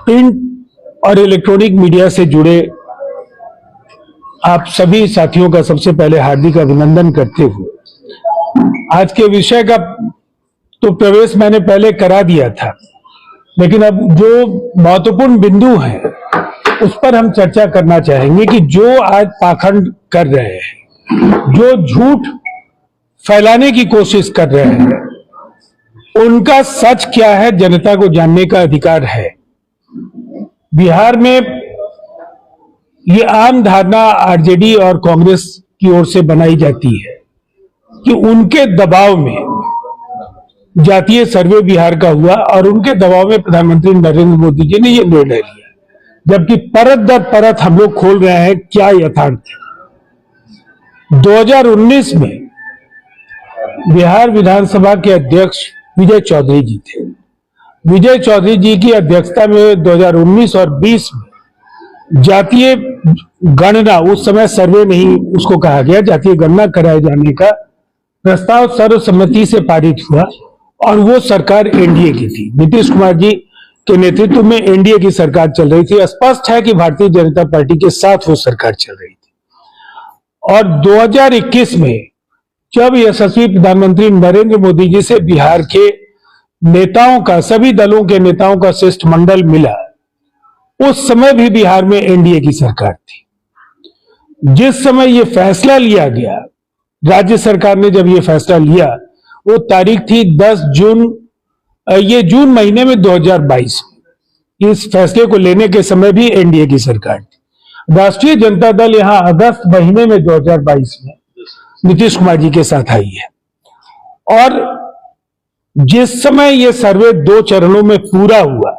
Print और electronic media से जुड़े आप सभी साथियों का सबसे पहले हार्दिक अभिनंदन करते हुए आज के विषय का तो प्रवेश मैंने पहले करा दिया था, लेकिन अब जो महत्वपूर्ण बिंदु है उस पर हम चर्चा करना चाहेंगे कि जो आज पाखंड कर रहे हैं, जो झूठ फैलाने की कोशिश कर रहे हैं, उनका सच क्या है जनता को जानने का अधिकार है। बिहार में ये आम धारणा आरजेडी और कांग्रेस की ओर से बनाई जाती है कि उनके दबाव में जातीय सर्वे बिहार का हुआ और उनके दबाव में प्रधानमंत्री नरेंद्र मोदी जी ने यह निर्णय लिया, जबकि परत दर परत हम लोग खोल रहे हैं क्या यथार्थ है। 2019 में बिहार विधानसभा के अध्यक्ष विजय चौधरी जी थे। विजय चौधरी जी की अध्यक्षता में 2019 और 20 में जातीय गणना, उस समय सर्वे नहीं उसको कहा गया, जातीय गणना कराए जाने का प्रस्ताव सर्वसम्मति से पारित हुआ और वो सरकार एनडीए की थी। नीतीश कुमार जी के नेतृत्व में एनडीए की सरकार चल रही थी। स्पष्ट है कि भारतीय जनता पार्टी के साथ वो सरकार चल रही थी। और 2021 में जब यशस्वी प्रधानमंत्री नरेंद्र मोदी जी से बिहार के नेताओं का, सभी दलों के नेताओं का शिष्टमंडल मिला, उस समय भी बिहार में एनडीए की सरकार थी। जिस समय यह फैसला लिया गया, राज्य सरकार ने जब यह फैसला लिया, वो तारीख थी 10 जून, ये जून महीने में 2022 में। इस फैसले को लेने के समय भी एनडीए की सरकार थी। राष्ट्रीय जनता दल यहां अगस्त महीने में 2022 में नीतीश कुमार जी के साथ आई है। और जिस समय यह सर्वे 2 चरणों में पूरा हुआ,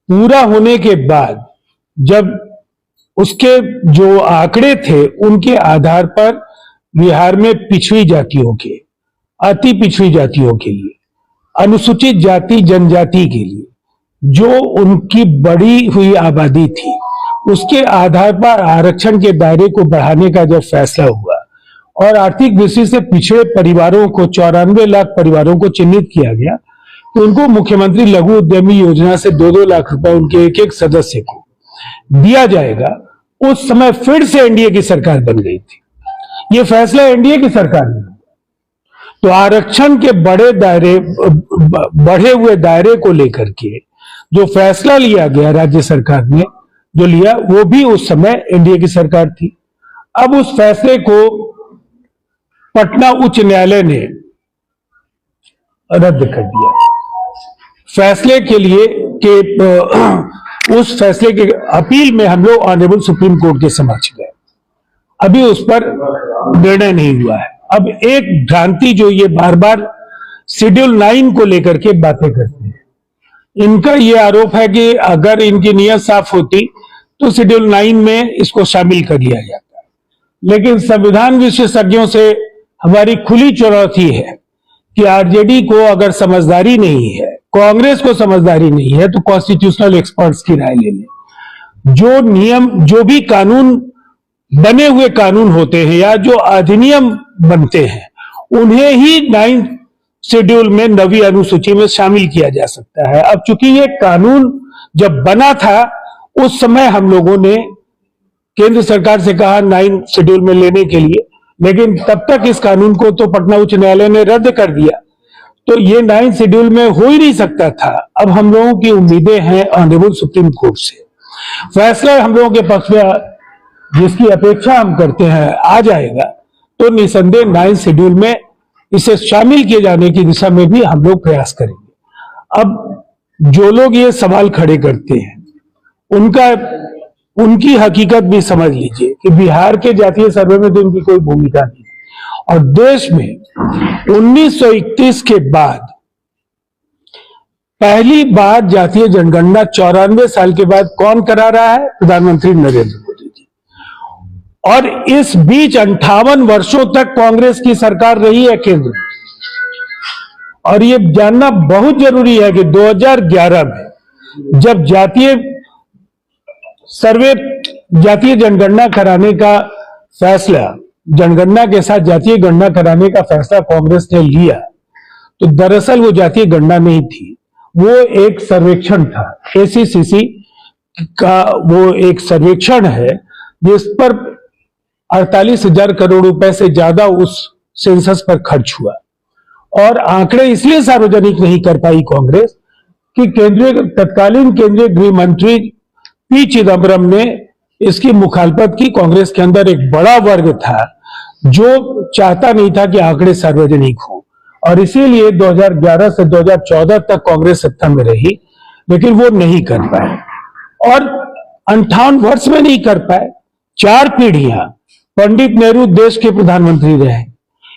पूरा होने के बाद जब उसके जो आंकड़े थे उनके आधार पर बिहार में पिछड़ी जातियों के, अति पिछड़ी जातियों के लिए, अनुसूचित जाति जनजाति के लिए जो उनकी बढ़ी हुई आबादी थी, उसके आधार पर आरक्षण के दायरे को बढ़ाने का जब फैसला हुआ और आर्थिक दृष्टि से पिछड़े परिवारों को, 94 लाख परिवारों को चिन्हित किया गया, तो उनको मुख्यमंत्री लघु उद्यमी योजना से 2-2 लाख रुपए उनके एक एक सदस्य को दिया जाएगा। उस समय फिर से एनडीए की सरकार बन गई थी। यह फैसला एनडीए की सरकार ने, तो आरक्षण के बढ़े हुए दायरे को लेकर के जो फैसला लिया गया, राज्य सरकार ने जो लिया, वो भी उस समय एनडीए की सरकार थी। अब उस फैसले को पटना उच्च न्यायालय ने रद्द कर दिया। फैसले के लिए उस फैसले के अपील में हम लोग ऑनरेबल सुप्रीम कोर्ट के समक्ष गए। अभी उस पर निर्णय नहीं हुआ है। अब एक भ्रांति जो ये बार बार शेड्यूल 9 को लेकर के बातें करते हैं, इनका ये आरोप है कि अगर इनकी नीयत साफ होती तो शेड्यूल 9 में इसको शामिल कर लिया जाता। लेकिन संविधान विशेषज्ञों से हमारी खुली चुनौती है कि आरजेडी को अगर समझदारी नहीं है, कांग्रेस को समझदारी नहीं है, तो कॉन्स्टिट्यूशनल एक्सपर्ट्स की राय ले लें। जो नियम, जो भी कानून बने हुए कानून होते हैं या जो अधिनियम बनते हैं, उन्हें ही 9 शेड्यूल में 9वीं अनुसूची में शामिल किया जा सकता है। अब चूंकि ये कानून जब बना था, उस समय हम लोगों ने केंद्र सरकार से कहा 9 शेड्यूल में लेने के लिए, लेकिन तब तक इस कानून को तो पटना उच्च न्यायालय ने रद्द कर दिया, तो ये 9 शेड्यूल में हो ही नहीं सकता था। अब हम लोगों की उम्मीदें हैं ऑनरेबल सुप्रीम कोर्ट से। फैसला हम लोगों के पक्ष में, जिसकी अपेक्षा हम करते हैं, आ जाएगा तो निसंदेह 9 शेड्यूल में इसे शामिल किए जाने की दिशा में भी हम लोग प्रयास करेंगे। अब जो लोग ये सवाल खड़े करते हैं, उनकी हकीकत भी समझ लीजिए कि बिहार के जातीय सर्वे में तो इनकी कोई भूमिका नहीं, और देश में 1931 के बाद पहली बार जातीय जनगणना 94 साल के बाद कौन करा रहा है? प्रधानमंत्री नरेंद्र मोदी जी। और इस बीच 58 वर्षों तक कांग्रेस की सरकार रही है केंद्र में। और ये जानना बहुत जरूरी है कि 2011 में जब जातीय जनगणना कराने का फैसला, जनगणना के साथ जातीय गणना कराने का फैसला कांग्रेस ने लिया, तो दरअसल वो जातीय गणना नहीं थी, वो एक सर्वेक्षण था, ACCC का वो एक सर्वेक्षण है जिस पर 48,000 करोड़ रुपए से ज्यादा उस सेंसस पर खर्च हुआ। और आंकड़े इसलिए सार्वजनिक नहीं कर पाई कांग्रेस कि तत्कालीन केंद्रीय गृह मंत्री पी चिदम्बरम ने इसकी मुखालफत की। कांग्रेस के अंदर एक बड़ा वर्ग था जो चाहता नहीं था कि आंकड़े सार्वजनिक हो, और इसीलिए 2011 से 2014 तक कांग्रेस सत्ता में रही, लेकिन वो नहीं कर पाए और 58 वर्ष में नहीं कर पाए। 4 पीढ़ियां पंडित नेहरू देश के प्रधानमंत्री रहे,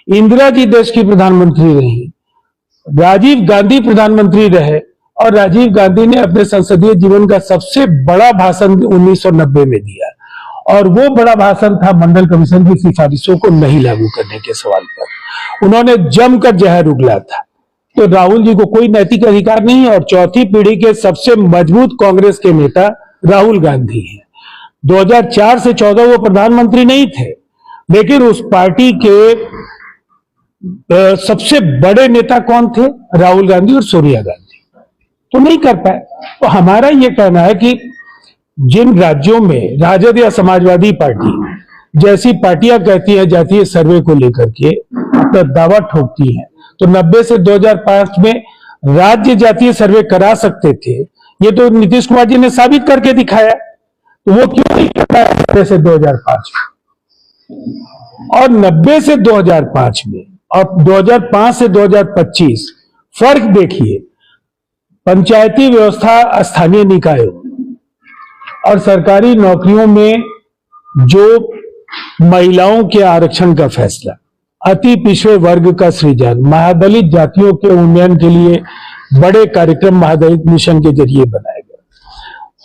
इंदिरा जी देश की प्रधानमंत्री रही, राजीव गांधी प्रधानमंत्री रहे, और राजीव गांधी ने अपने संसदीय जीवन का सबसे बड़ा भाषण 1990 में दिया, और वो बड़ा भाषण था मंडल कमीशन की सिफारिशों को नहीं लागू करने के सवाल पर। उन्होंने जमकर जहर उगला था। तो राहुल जी को कोई नैतिक अधिकार नहीं है, और चौथी पीढ़ी के सबसे मजबूत कांग्रेस के नेता राहुल गांधी हैं। 2004 से 14 वो प्रधानमंत्री नहीं थे, लेकिन उस पार्टी के सबसे बड़े नेता कौन थे? राहुल गांधी और सोनिया गांधी। तो नहीं कर पाए। तो हमारा यह कहना है कि जिन राज्यों में राजद या समाजवादी पार्टी जैसी पार्टियां कहती हैं जातीय सर्वे को लेकर के तो दावा ठोकती हैं, तो 90 से 2005 में राज्य जातीय सर्वे करा सकते थे, ये तो नीतीश कुमार जी ने साबित करके दिखाया। तो वो क्यों नहीं कर पाया 90 से 2005 में? और 90 से 2005 में और 2005 से 2025 फर्क देखिए। पंचायती व्यवस्था, स्थानीय निकायों और सरकारी नौकरियों में जो महिलाओं के आरक्षण का फैसला, अति पिछड़े वर्ग का सृजन, महादलित जातियों के उन्नयन के लिए बड़े कार्यक्रम महादलित मिशन के जरिए बनाए गए,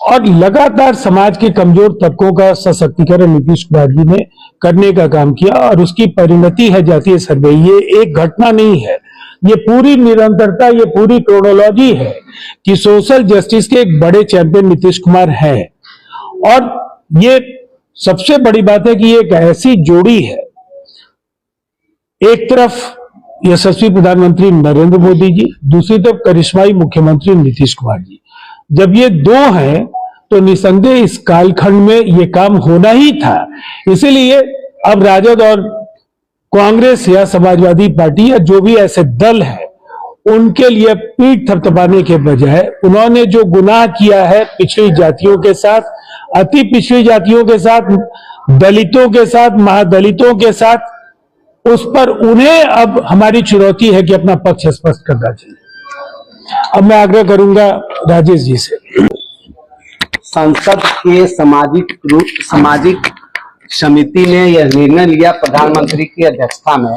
और लगातार समाज के कमजोर तबकों का सशक्तिकरण नीतीश कुमार जी ने करने का काम किया, और उसकी परिणति है जातीय सर्वे। ये एक घटना नहीं है, ये पूरी निरंतरता, ये पूरी क्रोनोलॉजी है कि सोशल जस्टिस के एक बड़े चैंपियन नीतीश कुमार हैं। और ये सबसे बड़ी बात है कि ये एक ऐसी जोड़ी है, एक तरफ यशस्वी प्रधानमंत्री नरेंद्र मोदी जी, दूसरी तरफ करिश्माई मुख्यमंत्री नीतीश कुमार जी। जब ये दो हैं तो निसंदेह इस कालखंड में ये काम होना ही था। इसीलिए अब राजद और कांग्रेस या समाजवादी पार्टी या जो भी ऐसे दल हैं, उनके लिए पीठ थपथपाने के बजाय उन्होंने जो गुनाह किया है पिछड़ी जातियों के साथ, अति पिछड़ी जातियों के साथ, दलितों के साथ, महादलितों के साथ, उस पर उन्हें अब हमारी चुनौती है कि अपना पक्ष स्पष्ट करना चाहिए। अब मैं आग्रह करूंगा राजेश जी से। संसद के सामाजिक समिति ने यह निर्णय लिया प्रधानमंत्री की अध्यक्षता में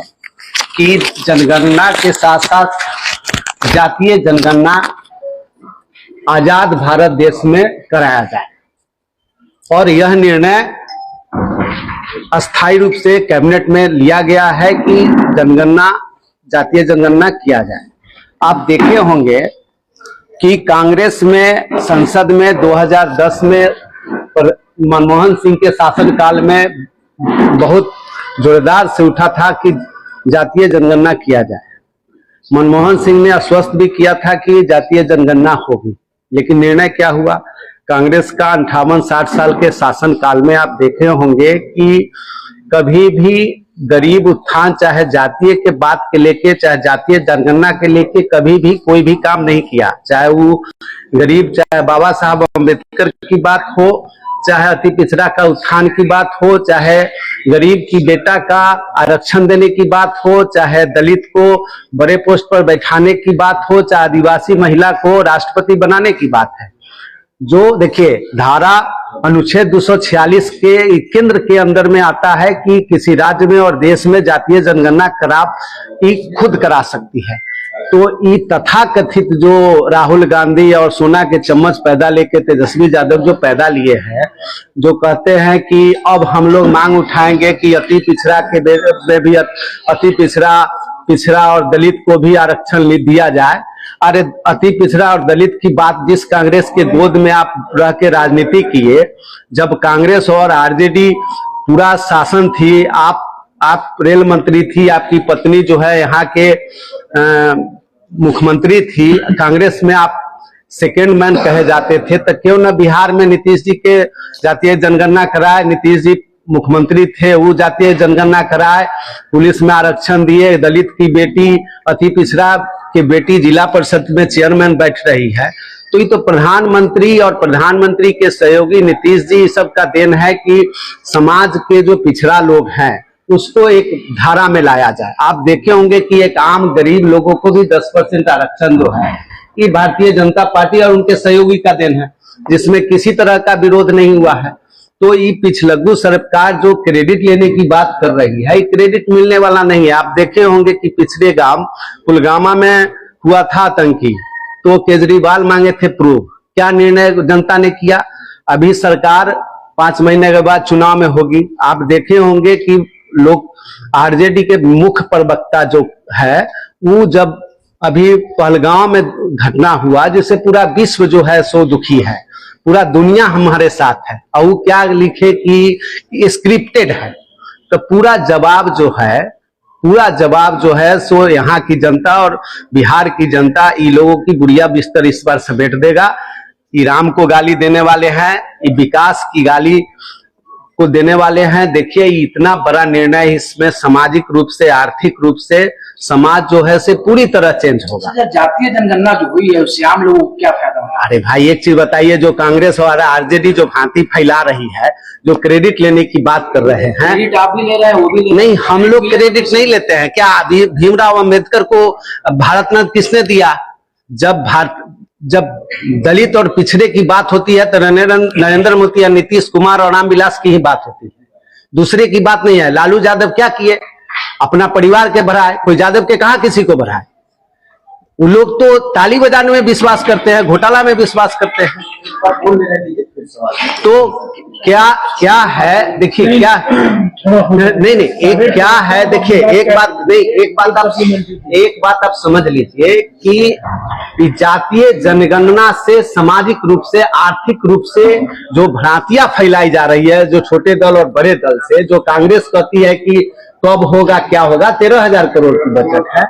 कि जनगणना के साथ साथ जातीय जनगणना आजाद भारत देश में कराया जाए, और यह निर्णय अस्थायी रूप से कैबिनेट में लिया गया है कि जनगणना, जातीय जनगणना किया जाए। आप देखे होंगे कि कांग्रेस में संसद में 2010 में मनमोहन सिंह के शासनकाल में बहुत जोरदार से उठा था कि जातीय जनगणना किया जाए। मनमोहन सिंह ने आश्वस्त भी किया था कि जातीय जनगणना होगी, लेकिन निर्णय क्या हुआ? कांग्रेस का 58-60 साल के शासनकाल में आप देखे होंगे कि कभी भी गरीब उत्थान, चाहे जातीय के बात के लेके, चाहे जातीय जनगणना के लेके कभी भी कोई भी काम नहीं किया। चाहे वो गरीब, चाहे बाबा साहब अम्बेडकर की बात हो, चाहे अति पिछड़ा का उत्थान की बात हो, चाहे गरीब की बेटा का आरक्षण देने की बात हो, चाहे दलित को बड़े पोस्ट पर बैठाने की बात हो, चाहे आदिवासी महिला को राष्ट्रपति बनाने की बात है। जो देखिए, धारा अनुच्छेद 246 के केंद्र के अंदर में आता है कि किसी राज्य में और देश में जातीय जनगणना खुद करा सकती है। तो ये तथाकथित जो राहुल गांधी और सोना के चम्मच पैदा लेके तेजस्वी यादव जो पैदा लिए हैं, जो कहते हैं कि अब हम लोग मांग उठाएंगे कि अति पिछड़ा के में भी अति पिछड़ा और दलित को भी आरक्षण दिया जाए। अरे अति पिछड़ा और दलित की बात जिस कांग्रेस के गोद में आप रह के राजनीति किए, जब कांग्रेस और आरजेडी पूरा शासन थी, आप रेल मंत्री थी, आपकी पत्नी जो है यहाँ के मुख्यमंत्री थी, कांग्रेस में आप सेकेंड मैन कहे जाते थे, तो क्यों न बिहार में नीतीश जी के जातीय जनगणना कराए। नीतीश जी मुख्यमंत्री थे, वो जातीय जनगणना कराए, पुलिस में आरक्षण दिए, दलित की बेटी, अति पिछड़ा की बेटी जिला परिषद में चेयरमैन बैठ रही है। तो ये तो प्रधानमंत्री और प्रधानमंत्री के सहयोगी नीतीश जी सब का देन है कि समाज के जो पिछड़ा लोग हैं उसको एक धारा में लाया जाए। आप देखे होंगे कि एक आम गरीब लोगों को भी 10% आरक्षण जो है ये भारतीय जनता पार्टी और उनके सहयोगी का देन है, जिसमें किसी तरह का विरोध नहीं हुआ है। तो ये पिछलग्गू सरकार जो क्रेडिट लेने की बात कर रही है, ये क्रेडिट मिलने वाला नहीं है। आप देखे होंगे कि पिछले गांव पुलगामा में हुआ था आतंकी, तो केजरीवाल मांगे थे प्रूफ, क्या निर्णय जनता ने किया। अभी सरकार 5 महीने के बाद चुनाव में होगी। आप देखे होंगे कि लोग आरजेडी के मुख्य प्रवक्ता जो है वो जब अभी पहलगांव में घटना हुआ जिससे पूरा विश्व जो है सो दुखी है, पूरा दुनिया हमारे साथ है, और वो क्या लिखे कि स्क्रिप्टेड है। तो पूरा जवाब जो है सो यहाँ की जनता और बिहार की जनता इन लोगों की बुढ़िया बिस्तर इस बार समेट देगा। ये राम को गाली देने वाले हैं, ये विकास की गाली को देने वाले हैं। देखिए इतना बड़ा निर्णय, इसमें सामाजिक रूप से आर्थिक रूप से समाज जो है से पूरी तरह चेंज होगा। जातीय जनगणना जो हुई है उससे आम लोगों को क्या फायदा होगा? अरे भाई एक चीज बताइए, जो कांग्रेस और आरजेडी जो भांति फैला रही है, जो क्रेडिट लेने की बात कर रहे हैं, क्रेडिट आप भी ले रहे हैं, वो भी ले नहीं, हम लोग क्रेडिट नहीं लेते हैं। क्या अभी भीमराव अंबेडकर को भारत रत्न किसने दिया? जब दलित और पिछड़े की बात होती है तो नरेंद्र मोदी या नीतीश कुमार और रामविलास की ही बात होती है, दूसरे की बात नहीं है। लालू यादव क्या किए? अपना परिवार के बढ़ाए, कोई यादव के कहा किसी को बढ़ाए। वो लोग तो ताली बजाने में विश्वास करते हैं, घोटाला में विश्वास करते हैं। तो क्या है देखिए, क्या नहीं एक क्या है देखिए, एक बात आप समझ लीजिए कि जातीय जनगणना से सामाजिक रूप से आर्थिक रूप से जो भ्रांतियां फैलाई जा रही है, जो छोटे दल और बड़े दल से, जो कांग्रेस कहती है कि कब होगा क्या होगा, 13,000 करोड़ की बजट है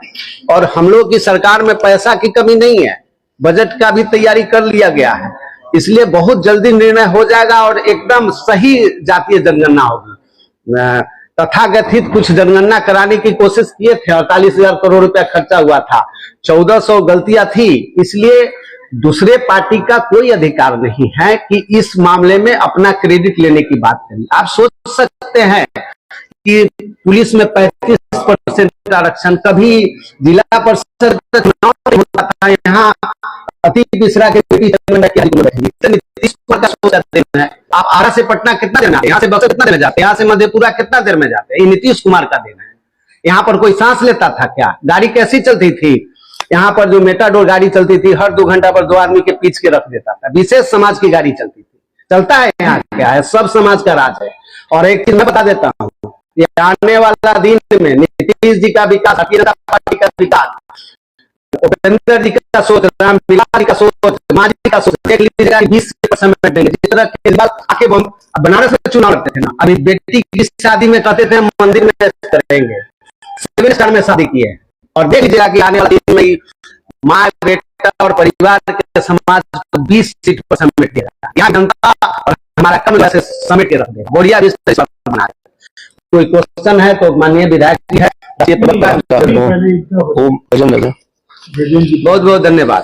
और हम लोग की सरकार में पैसा की कमी नहीं है, बजट का भी तैयारी कर लिया गया है, इसलिए बहुत जल्दी निर्णय हो जाएगा और एकदम सही जातीय जनगणना होगी। तथाकथित कुछ जनगणना कराने की कोशिश किए थे, 48,000 करोड़ रुपया खर्चा हुआ था, 1400 गलतियां थी, इसलिए दूसरे पार्टी का कोई अधिकार नहीं है कि इस मामले में अपना क्रेडिट लेने की बात करें। आप सोच सकते हैं कि पुलिस में 35% आरक्षण, कभी जिला परिषद चुनाव होता था, यहाँ अति पिछड़ा के नीतीश कुमार का सोच है। आप आरा से पटना कितना देना, यहाँ से बक्सर कितना देना जाते हैं, यहाँ से मधेपुरा कितना देर में जाते हैं, ये नीतीश कुमार का देना है। यहाँ पर कोई सांस लेता था क्या? गाड़ी कैसी चलती थी? यहाँ पर जो मेटाडोर गाड़ी चलती थी, हर 2 घंटा पर 2 आदमी के पीछ के रख देता था, विशेष समाज की गाड़ी चलती थी। चलता है यहाँ क्या है? सब समाज का राज है। और एक चीज मैं बता देता हूँ, आने वाला दिन में नीतीश जी का विकास, भारतीय जनता पार्टी का विकास, उपेंद्र जी का सोच, रामविलास जी का सोच, समाज का सोच, देख लीजिएगा 20% देंगे। जिस तरह केजरीवाल आके बनारस में चुनाव लड़ते थे ना, अभी बेटी की शादी में कहते थे मंदिर में करेंगे, 7 स्टार में शादी की है, और देख लीजिएगा कि आने वाले दिन में माँ बेटा और परिवार के समाज को 20 सीट पर समेट देगा। यहाँ जनता और हमारा कम से समेट के रख देगा, बढ़िया बना। कोई क्वेश्चन है तो माननीय विधायक जी है, बहुत बहुत धन्यवाद।